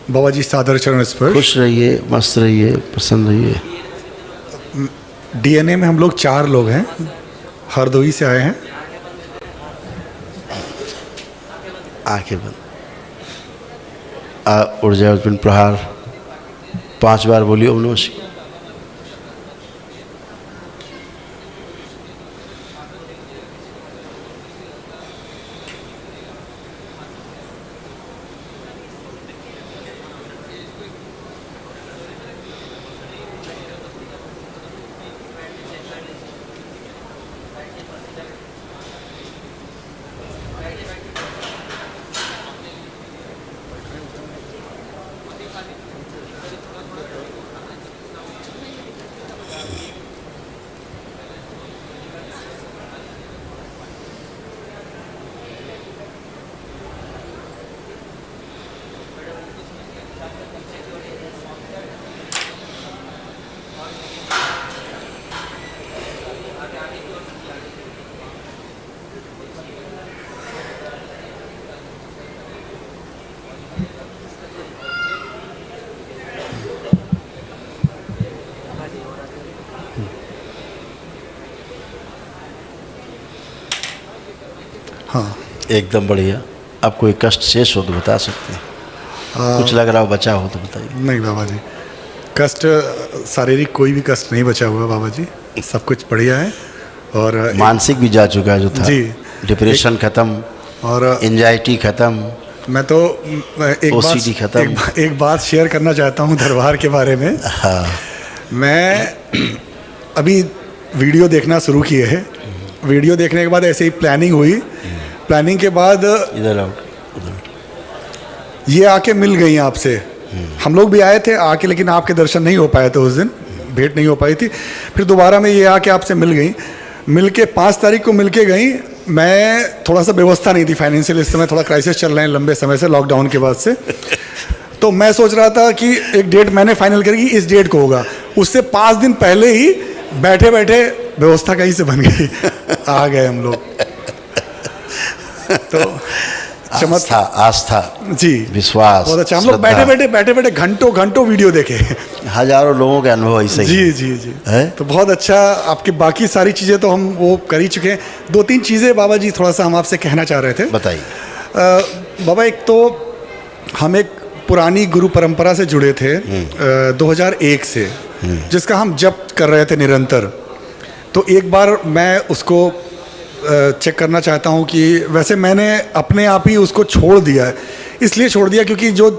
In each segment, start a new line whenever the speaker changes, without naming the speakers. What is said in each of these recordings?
बाबा जी सादर चरण स्पर्श।
खुश रहिए, मस्त रहिए, प्रसन्न रहिए।
डीएनए में हम लोग 4 लोग हैं, हरदोई से आए हैं।
आंखें बंद। ऊर्जा उत्पन्न प्रहार 5 बार बोलिए ओम नमः शिवाय।
हाँ,
एकदम बढ़िया। आप कोई कष्ट शेष हो तो बता सकते हैं, कुछ लग रहा हो बचा हो तो बताइए।
नहीं बाबा जी, कष्ट शारीरिक कोई भी कष्ट नहीं बचा हुआ बाबा जी, सब कुछ बढ़िया है। और
मानसिक भी जा चुका है जो था
जी,
डिप्रेशन खत्म
और
एंजाइटी खत्म,
मैं तो
OCD खत्म।
एक बात शेयर करना चाहता हूँ दरबार के बारे में।
हाँ,
मैं अभी वीडियो देखना शुरू किए है। वीडियो देखने के बाद ऐसे ही प्लानिंग हुई। प्लानिंग के बाद
इधर आओ,
ये आके मिल गई आपसे। हम लोग भी आए थे आके, लेकिन आपके दर्शन नहीं हो पाए थे उस दिन, भेंट नहीं हो पाई थी। फिर दोबारा में ये आके आपसे मिल गई। मिल के 5 तारीख को मिल के गई। मैं थोड़ा सा व्यवस्था नहीं थी फाइनेंशियल, इस समय थोड़ा क्राइसिस चल रहे हैं लंबे समय से, लॉकडाउन के बाद से। तो मैं सोच रहा था कि एक डेट मैंने फाइनल करी, इस डेट को होगा। उससे 5 दिन पहले ही बैठे बैठे व्यवस्था कहीं से बन गई। आ गए हम लोग। तो
आस्था
जी,
विश्वास,
बहुत अच्छा। हम लोग बैठे बैठे घंटों वीडियो देखे।
हजारों लोगों के अनुभव ऐसे ही
जी जी जी
है।
तो बहुत अच्छा। आपकी बाकी सारी चीज़ें तो हम वो कर ही चुके हैं। 2-3 चीज़ें बाबा जी थोड़ा सा हम आपसे कहना चाह रहे थे।
बताइए।
बाबा, एक तो हम एक पुरानी गुरु परंपरा से जुड़े थे 2001 से, जिसका हम जप कर रहे थे निरंतर। तो एक बार मैं उसको चेक करना चाहता हूँ कि वैसे मैंने अपने आप ही उसको छोड़ दिया है। इसलिए छोड़ दिया क्योंकि जो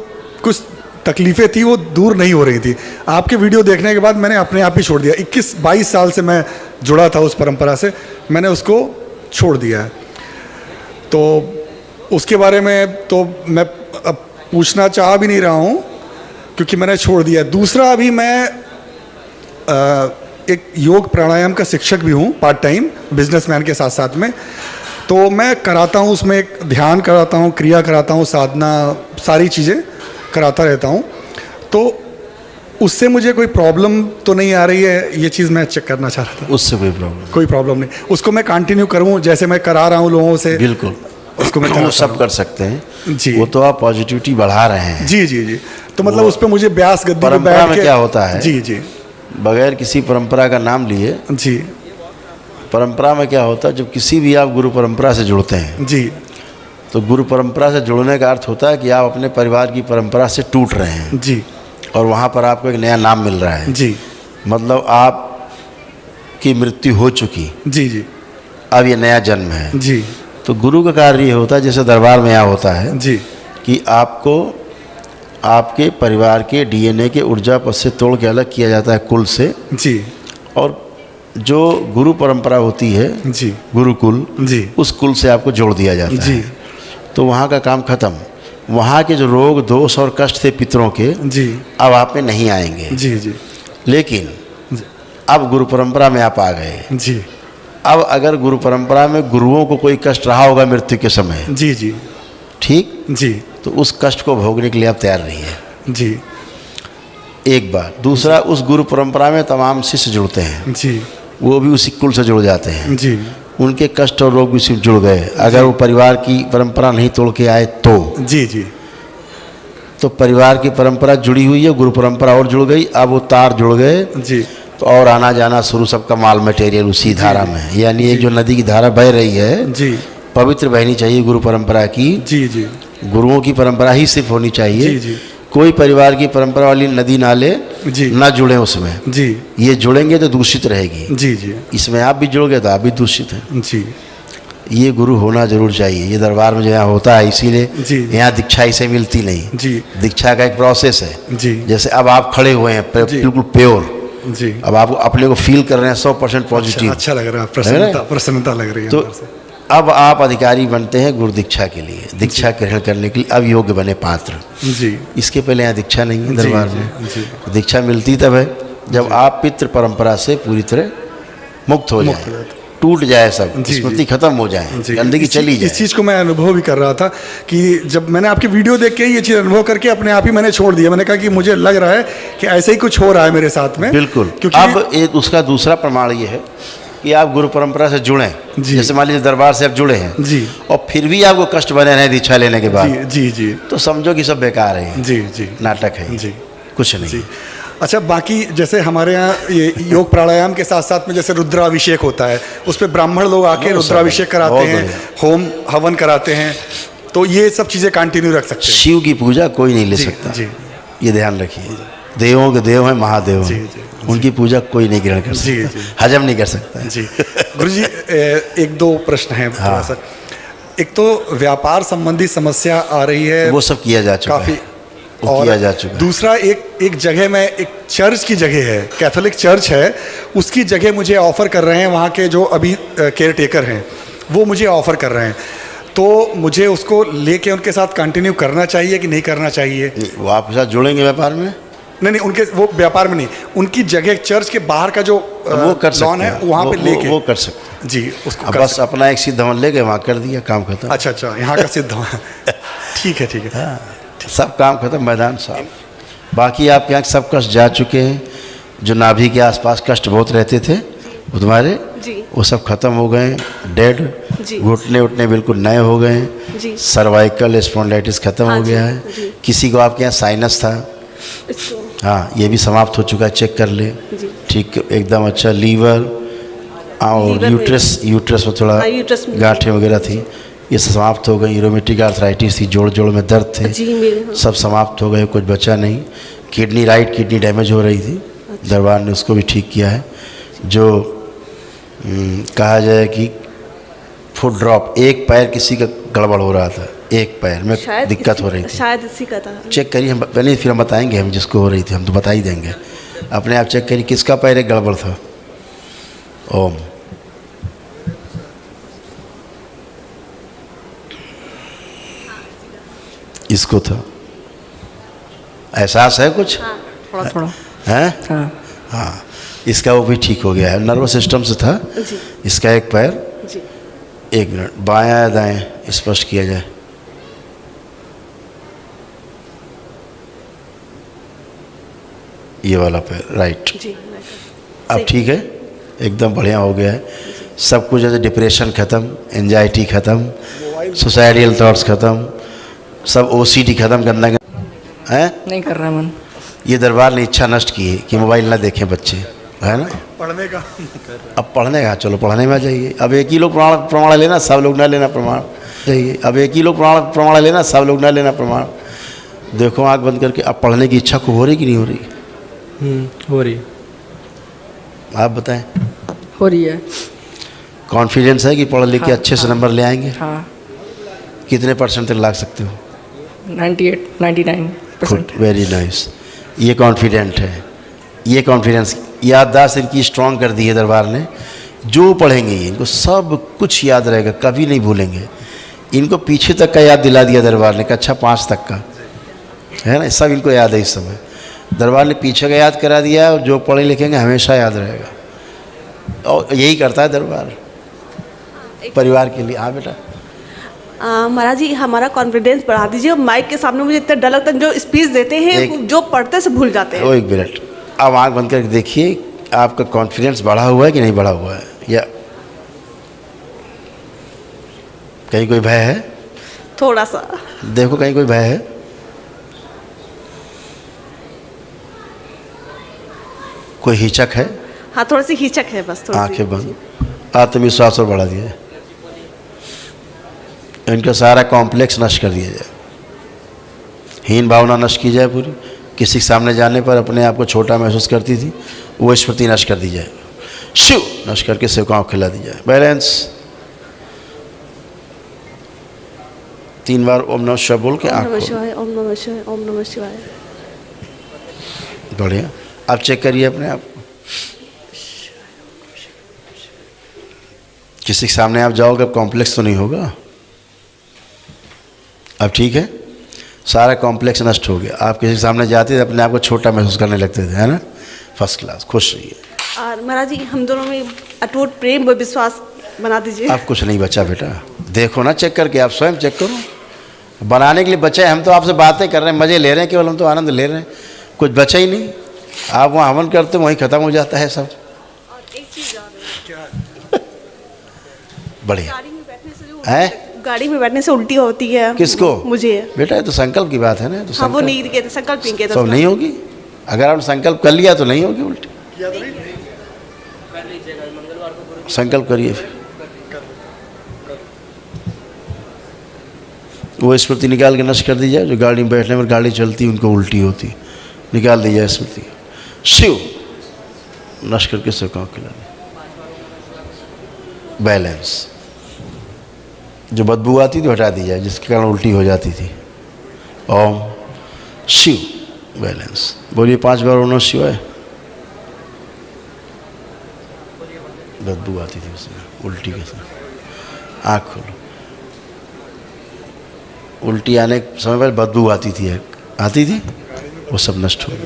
कुछ तकलीफ़ें थी वो दूर नहीं हो रही थी। आपके वीडियो देखने के बाद मैंने अपने आप ही छोड़ दिया। 21-22 साल से मैं जुड़ा था उस परंपरा से, मैंने उसको छोड़ दिया है। तो उसके बारे में तो मैं अब पूछना चाह भी नहीं रहा हूँ क्योंकि मैंने छोड़ दिया। दूसरा, अभी मैं एक योग प्राणायाम का शिक्षक भी हूँ, पार्ट टाइम बिजनेसमैन के साथ साथ में। तो मैं कराता हूँ उसमें, एक ध्यान कराता हूँ, क्रिया कराता हूँ, साधना, सारी चीज़ें कराता रहता हूँ। तो उससे मुझे कोई प्रॉब्लम तो नहीं आ रही है, ये चीज़ मैं चेक करना चाह रहा था।
उससे कोई प्रॉब्लम
नहीं, उसको मैं कंटिन्यू करूँ जैसे मैं करा रहा हूँ लोगों से।
बिल्कुल,
उसको मैं
वो सब कर सकते हैं
जी।
वो तो आप पॉजिटिविटी बढ़ा रहे हैं।
जी जी जी। तो मतलब उस पर मुझे ब्यास गद्दी पे
परंपरा में क्या होता है,
जी जी,
बगैर किसी परंपरा का नाम लिए
जी,
परंपरा में क्या होता है, जब किसी भी आप गुरु परंपरा से जुड़ते हैं
जी,
तो गुरु परंपरा से जुड़ने का अर्थ होता है कि आप अपने परिवार की परंपरा से टूट रहे हैं
जी,
और वहाँ पर आपको एक नया नाम मिल रहा है।
जी,
मतलब आप की मृत्यु हो चुकी,
जी जी,
अब ये नया जन्म है।
जी।
तो गुरु का कार्य ये होता है, जैसे दरबार में यहाँ होता है
जी,
कि आपको आपके परिवार के डीएनए के ऊर्जा पथ से तोड़ के अलग किया जाता है कुल से।
जी,
और जो गुरु परंपरा होती है,
जी,
गुरुकुल,
जी,
उस कुल से आपको जोड़ दिया जाता
जी,
है। तो वहाँ का काम खत्म। वहाँ के जो रोग दोष और कष्ट थे पितरों के,
जी,
अब आप में नहीं आएंगे।
जी, जी,
लेकिन अब गुरु परंपरा में आप आ गए।
जी,
अब अगर गुरु परंपरा में गुरुओं को कोई कष्ट रहा होगा मृत्यु के समय,
जी, जी,
ठीक,
जी,
तो उस कष्ट को भोगने के लिए आप तैयार नहीं है।
जी,
एक बार। दूसरा, उस गुरु परंपरा में तमाम शिष्य जुड़ते हैं,
जी,
वो भी उसी कुल से जुड़ जाते हैं।
जी,
उनके कष्ट और रोग भी सिर्फ जुड़ गए, अगर वो परिवार की परंपरा नहीं तोड़ के आए तो।
जी, जी।
तो परिवार की परंपरा जुड़ी हुई है, गुरु परंपरा और जुड़ गई, अब वो तार जुड़ गए
जी
तो और आना जाना शुरू, सबका माल मटेरियल उसी धारा में है। यानी एक जो नदी की धारा बह रही है
जी
पवित्र बहनी चाहिए गुरु परंपरा की,
जी जी
गुरुओं की परंपरा ही सिर्फ होनी चाहिए।
जी जी
कोई परिवार की परंपरा वाली नदी नाले
जी
ना जुड़े उसमें,
जी
ये जुड़ेंगे तो दूषित रहेगी।
जी जी
इसमें आप भी जुड़ गए तो आप भी दूषित हैं।
जी
ये गुरु होना जरूर चाहिए। ये दरबार में जो यहाँ होता है इसीलिए
जी
यहाँ दीक्षा ऐसे मिलती नहीं।
जी
दीक्षा का एक प्रोसेस है।
जी
जैसे अब आप खड़े हुए हैं
जी।
बिल्कुल प्योर,
जी
अब आप अपने को फील कर रहे हैं 100% पॉजिटिव।
अच्छा लग रहा है, प्रसन्नता लग रही है
तो
अंदर से।
अब आप अधिकारी बनते हैं गुरु दीक्षा के लिए, दीक्षा ग्रहण करने के लिए अब योग्य बने पात्र।
जी
इसके पहले यहाँ दीक्षा नहीं है दरबार
जी,
में।
जी।
दीक्षा मिलती तब है जब आप पितृ परंपरा से पूरी तरह मुक्त हो
मुक्त हो
जाए, टूट जाए, सब
जी,
स्मृति
जी।
खत्म हो जाए,
जी।
गंदगी चली
इस
जाए।
चीज़ को मैं अनुभव भी कर रहा था कि जब मैंने आपकी वीडियो देख के ये चीज़ अनुभव करके अपने आप ही मैंने छोड़ दिया। मैंने कहा कि मुझे लग रहा है कि ऐसे ही कुछ हो रहा है मेरे साथ में।
बिल्कुल।
क्योंकि
अब एक उसका दूसरा प्रमाण ये है कि आप गुरु परंपरा से जुड़ें।
जी।
जैसे मान लीजिए दरबार से आप जुड़े हैं
जी
और फिर भी आपको कष्ट बने रहे दीक्षा लेने के बाद,
जी जी जी
तो समझो कि सब बेकार है,
जी जी
नाटक है,
जी
कुछ नहीं।
जी। अच्छा, बाकी जैसे हमारे यहाँ ये योग प्राणायाम के साथ साथ में जैसे रुद्राभिषेक होता है, उस पर ब्राह्मण लोग आके
बहुत
रुद्राभिषेक कराते
बहुत
हैं,
बढ़िया।
होम हवन कराते हैं, तो ये सब चीज़ें कंटिन्यू रख सकते हैं।
शिव की पूजा कोई नहीं ले
जी,
सकता,
जी।
ये ध्यान रखिए। देवों के देव हैं, महादेव
जी,
हैं,
जी,
उनकी पूजा कोई नहीं ग्रहण कर
जी,
सकता,
जी।
हजम नहीं कर सकता।
जी गुरुजी, एक दो प्रश्न हैं थोड़ा सा। एक तो व्यापार संबंधी समस्या आ रही है,
वो सब किया जा चुका
काफी,
है, वो किया जा चुका है।
दूसरा एक जगह में, एक चर्च की जगह है, कैथोलिक चर्च है, उसकी जगह मुझे ऑफर कर रहे हैं, वहाँ के जो अभी केयर टेकर हैं वो मुझे ऑफर कर रहे हैं, तो मुझे उसको लेके उनके साथ कंटिन्यू करना चाहिए कि नहीं करना चाहिए?
नहीं, वो आपके साथ जुड़ेंगे व्यापार में?
नहीं नहीं, उनके वो व्यापार में नहीं, उनकी जगह चर्च के बाहर का जो
वो कर सकते
लॉन है
हैं,
वहाँ पे लेके
वो कर सकते हैं।
जी, उसको
अब
कर
बस अपना एक सिद्ध हवन लेके वहाँ कर दिया, काम खत्म।
अच्छा अच्छा, यहाँ का सिद्ध ठीक है ठीक है।
हाँ, सब काम खत्म, मैदान साफ। बाकी आपके यहाँ सब कष्ट जा चुके हैं, जो नाभि के आसपास कष्ट बहुत रहते थे वो तुम्हारे,
जी
वो सब खत्म हो गए, डेड।
जी।
घुटने उठने बिल्कुल नए हो गए,
जी।
सर्वाइकल स्पॉन्डिलाइटिस खत्म
हाँ
हो
जी,
गया है।
जी।
किसी को आपके यहाँ साइनस था,
इसको
हाँ ये भी समाप्त हो चुका है, चेक कर ले।
जी।
ठीक एकदम अच्छा। लीवर और
लीवर में-
यूट्रस में थोड़ा
हाँ, यूट्रस में-
गांठें वगैरह थी, ये सब समाप्त हो गई। यूरोमेट्रिक आर्थराइटिस थी, जोड़ जोड़ में दर्द थे,
जी मेरे, हाँ।
सब समाप्त हो गए, कुछ बचा नहीं। राइट किडनी डैमेज हो रही थी, दरबार ने उसको भी ठीक किया है। जो कहा जाए कि फुट ड्रॉप, एक पैर किसी का गड़बड़ हो रहा था, एक पैर में दिक्कत हो रही थी,
शायद इसी का था।
चेक करिए, हम पहले फिर हम बताएंगे, हम जिसको हो रही थी हम तो बता ही देंगे। अपने आप चेक करिए किसका पैर एक गड़बड़ था। ओम इसको था, एहसास है कुछ?
हाँ, थोड़ा थोड़ा।
है
हाँ
हाँ, इसका वो भी ठीक हो गया है, नर्वस सिस्टम से था।
जी
इसका एक पैर,
जी।
एक मिनट, बायां या दाएं स्पष्ट किया जाए। ये वाला पैर राइट,
जी
अब ठीक है, एकदम बढ़िया हो गया है। सब कुछ जैसे डिप्रेशन खत्म, एंजाइटी खत्म, सुसाइडियल थॉट्स खत्म, सब ओसीडी खत्म करना है।
नहीं कर रहा मन।
ये दरबार ने इच्छा नष्ट की है कि मोबाइल ना देखें बच्चे, है ना।
पढ़ने का
अब पढ़ने का, चलो पढ़ने में आ जाइए। अब एक ही लोग प्रमाण लेना, सब लोग ना लेना प्रमाण चाहिए। अब एक ही लोग प्रमाण लेना, सब लोग ना लेना प्रमाण। देखो आँख बंद करके, अब पढ़ने की इच्छा को हो रही कि नहीं हो रही?
हो रही है।
आप बताएं।
हो रही है।
कॉन्फिडेंस है कि पढ़ लिख के अच्छे से नंबर ले आएंगे?
हाँ,
कितने परसेंट तक ला सकते हो?
98 99%।
वेरी नाइस, ये कॉन्फिडेंट है। ये कॉन्फिडेंस, याददाश्त इनकी स्ट्रॉन्ग कर दी है दरबार ने। जो पढ़ेंगे ये, इनको सब कुछ याद रहेगा, कभी नहीं भूलेंगे। इनको पीछे तक का याद दिला दिया दरबार ने, कक्षा 5 तक का, है ना, सब इनको याद है इस समय। दरबार ने पीछे का याद करा दिया, और जो पढ़े लिखेंगे हमेशा याद रहेगा। और यही करता है दरबार परिवार के लिए। हाँ बेटा।
महाराज जी, हमारा कॉन्फिडेंस बढ़ा दीजिए। माइक के सामने मुझे इतना डर लगता है, जो स्पीच देते हैं जो पढ़ते से भूल जाते हैं।
वो एक मिनट, अब आँख बंद करके देखिए, आपका कॉन्फिडेंस बढ़ा हुआ है कि नहीं बढ़ा हुआ है, या कहीं कोई भय है?
थोड़ा सा।
देखो कहीं कोई भय है? कोई हिचक है?
हाँ, थोड़ी सी हिचक है बस, थोड़ी सी।
आंखें बंद, आत्मविश्वास और बढ़ा दिया जाए, इनका सारा कॉम्प्लेक्स नष्ट कर दिया जाए, हीन भावना नष्ट की जाए पूरी। किसी के सामने जाने पर अपने आप को छोटा महसूस करती थी, वो स्मृति नष्ट कर दी जाए, शिव नष्ट करके शिव को आँख खिला दी जाए। बैलेंस। 3 बार ओम नमः शिवाय बोल के
ओम
आँख
नमः
खोलो।
शिवाय, ओम नमः शिवाय, ओम नमः शिवाय।
बढ़िया। अब चेक करिए अपने आप को। किसी के सामने आप जाओगे, अब कॉम्प्लेक्स तो नहीं होगा। अब ठीक है, सारा कॉम्प्लेक्स नष्ट हो गया। आप किसी के सामने जाते थे, अपने आप को छोटा महसूस करने लगते थे, है ना? फर्स्ट क्लास, खुश रहिए।
और महाराज जी, हम दोनों में अटूट प्रेम व विश्वास बना दीजिए।
अब कुछ नहीं बचा बेटा, देखो ना चेक करके, आप स्वयं चेक करो। बनाने के लिए बचा है, हम तो आपसे बातें कर रहे हैं, मज़े ले रहे हैं, केवल हम तो आनंद ले रहे हैं, कुछ बचा ही नहीं। आप वहाँ हवन करते वहीं ख़त्म हो जाता है सब।
और एक चीज़ याद है,
बढ़िया
गाड़ी में बैठने से जो
है।
गाड़ी में बैठने से उल्टी होती है।
किसको?
मुझे।
बेटा ये तो संकल्प की बात है ना, तो
हाँ, वो
संकल्प
नहीं कहते, संकल्प नहीं कहते।
सब नहीं होगी। अगर आपने संकल्प कर लिया तो नहीं होगी उल्टी। संकल्प करिए फिर। वो स्मृति निकाल के नष्ट कर दी जाए, जो गाड़ी में बैठने पर गाड़ी चलती उनको उल्टी होती, निकाल दी जाए स्मृति। शिव नष्ट करके सब काम खिला दें। बैलेंस। जो बदबू आती थी हटा दी जाए, जिसके कारण उल्टी हो जाती थी। ओम शिव। बैलेंस। बोलिए 5 बार ओम नमः शिवाय। बदबू आती थी उसमें उल्टी के साथ। आँख खोलो। उल्टी आने के समय पर बदबू आती थी, वो सब नष्ट हो गई।